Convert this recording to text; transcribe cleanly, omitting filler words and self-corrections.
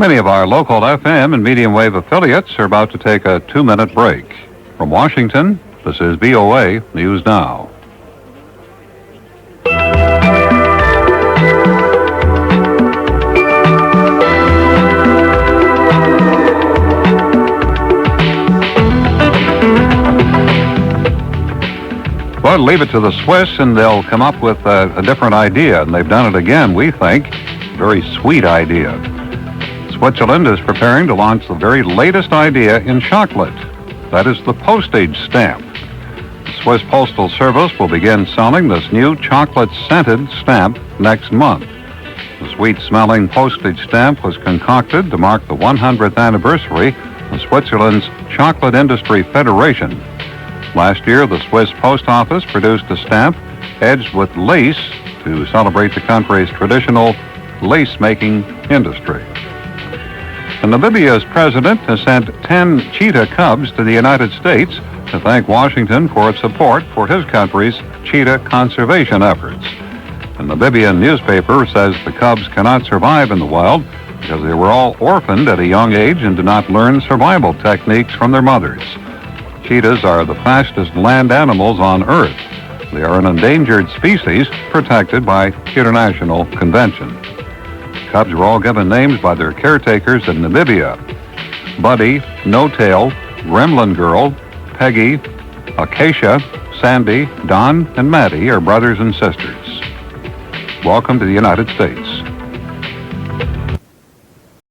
Many of our local FM and medium wave affiliates are about to take a 2-minute break. From Washington, this is VOA News Now. Well, leave it to the Swiss and they'll come up with a different idea, and they've done it again, we think. Very sweet idea. Switzerland is preparing to launch the very latest idea in chocolate. That is the postage stamp. The Swiss Postal Service will begin selling this new chocolate-scented stamp next month. The sweet-smelling postage stamp was concocted to mark the 100th anniversary of Switzerland's Chocolate Industry Federation. Last year, the Swiss Post Office produced a stamp edged with lace to celebrate the country's traditional lace-making industry. And Namibia's president has sent 10 cheetah cubs to the United States to thank Washington for its support for his country's cheetah conservation efforts. A Namibian newspaper says the cubs cannot survive in the wild because they were all orphaned at a young age and did not learn survival techniques from their mothers. Cheetahs are the fastest land animals on Earth. They are an endangered species protected by international convention. Cubs were all given names by their caretakers in Namibia. Buddy, No Tail, Gremlin Girl, Peggy, Acacia, Sandy, Don, and Maddie are brothers and sisters. Welcome to the United States.